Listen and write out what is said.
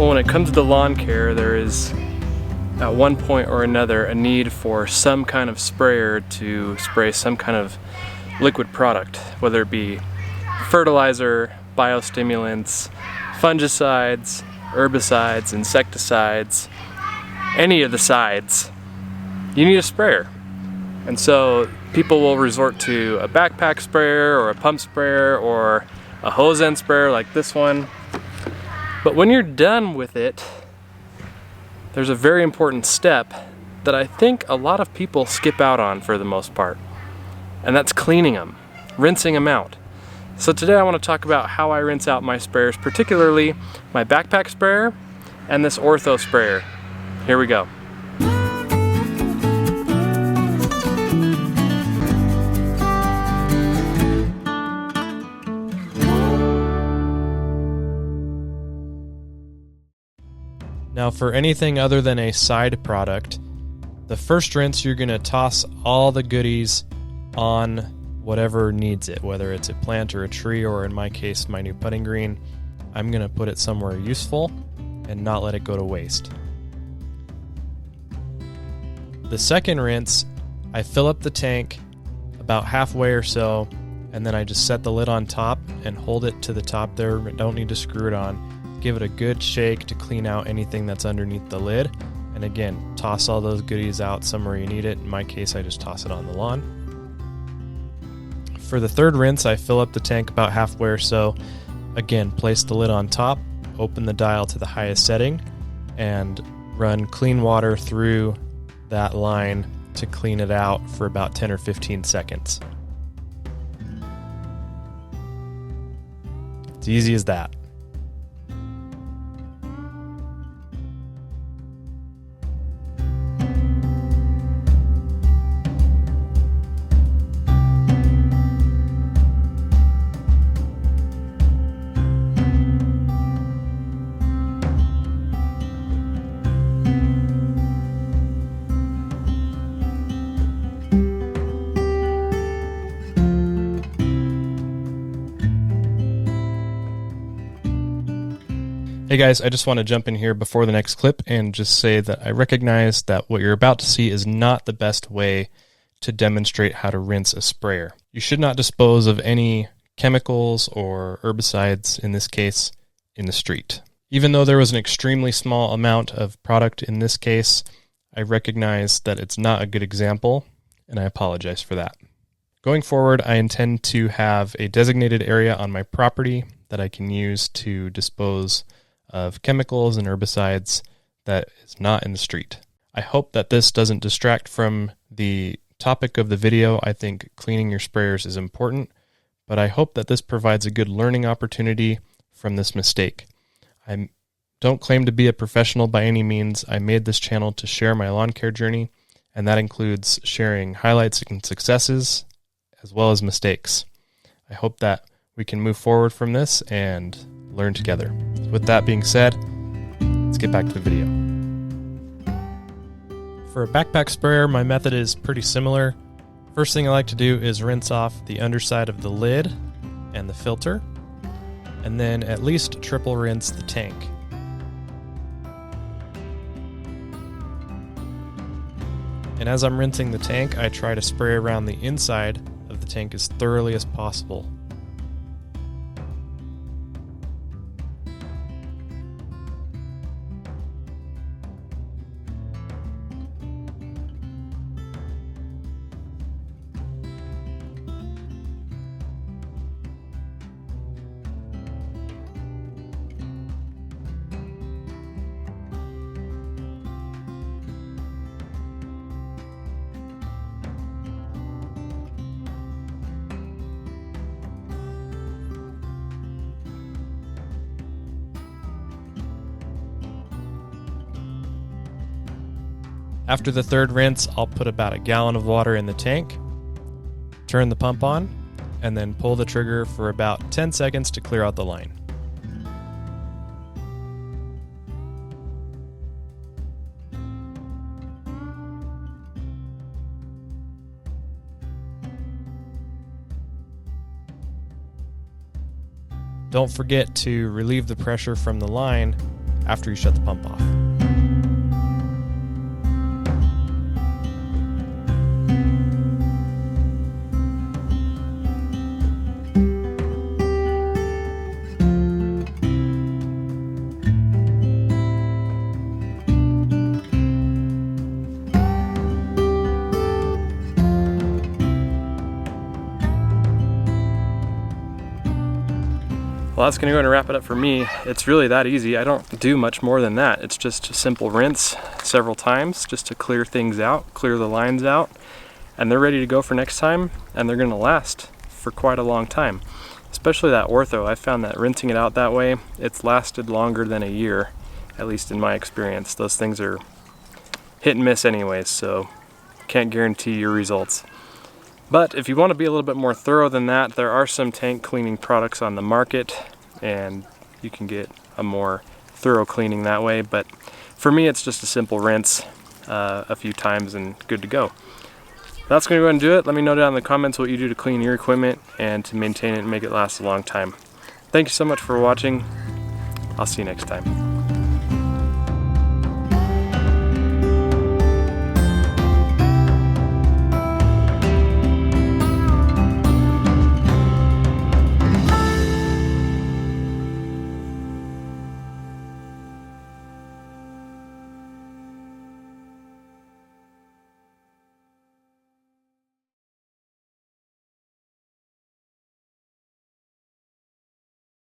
Well, when it comes to lawn care, there is at one point or another a need for some kind of sprayer to spray some kind of liquid product, whether it be fertilizer, biostimulants, fungicides, herbicides, insecticides, any of the sides. You need a sprayer. And so people will resort to a backpack sprayer or a pump sprayer or a hose end sprayer like this one. But when you're done with it, there's a very important step that I think a lot of people skip out on for the most part, and that's cleaning them, rinsing them out. So today I want to talk about how I rinse out my sprayers, particularly my backpack sprayer and this ortho sprayer. Here we go. Now, for anything other than a side product, the first rinse you're going to toss all the goodies on whatever needs it, whether it's a plant or a tree, or in my case, my new putting green. I'm going to put it somewhere useful and not let it go to waste. The second rinse, I fill up the tank about halfway or so, and then I just set the lid on top and hold it to the top there. Don't need to screw it on. Give it a good shake to clean out anything that's underneath the lid. And again, toss all those goodies out somewhere you need it. In my case, I just toss it on the lawn. For the third rinse, I fill up the tank about halfway or so. Again, place the lid on top, open the dial to the highest setting, and run clean water through that line to clean it out for about 10 or 15 seconds. It's easy as that. Hey guys, I just want to jump in here before the next clip and just say that I recognize that what you're about to see is not the best way to demonstrate how to rinse a sprayer. You should not dispose of any chemicals or herbicides, in this case, in the street. Even though there was an extremely small amount of product in this case, I recognize that it's not a good example, and I apologize for that. Going forward, I intend to have a designated area on my property that I can use to dispose of chemicals and herbicides that is not in the street. I hope that this doesn't distract from the topic of the video. I think cleaning your sprayers is important, but I hope that this provides a good learning opportunity from this mistake. I don't claim to be a professional by any means. I made this channel to share my lawn care journey, and that includes sharing highlights and successes as well as mistakes. I hope that we can move forward from this and learn together. With that being said, let's get back to the video. For a backpack sprayer, my method is pretty similar. First thing I like to do is rinse off the underside of the lid and the filter, and then at least triple rinse the tank. And as I'm rinsing the tank, I try to spray around the inside of the tank as thoroughly as possible. After the third rinse, I'll put about a gallon of water in the tank, turn the pump on, and then pull the trigger for about 10 seconds to clear out the line. Don't forget to relieve the pressure from the line after you shut the pump off. Well, that's going to go and wrap it up for me. It's really that easy. I don't do much more than that. It's just a simple rinse several times just to clear things out, clear the lines out, and they're ready to go for next time, and they're going to last for quite a long time. Especially that ortho. I found that rinsing it out that way, it's lasted longer than a year, at least in my experience. Those things are hit and miss anyways, so can't guarantee your results. But if you want to be a little bit more thorough than that, there are some tank cleaning products on the market, and you can get a more thorough cleaning that way. But for me, it's just a simple rinse a few times and good to go. That's going to go ahead and do it. Let me know down in the comments what you do to clean your equipment and to maintain it and make it last a long time. Thank you so much for watching. I'll see you next time.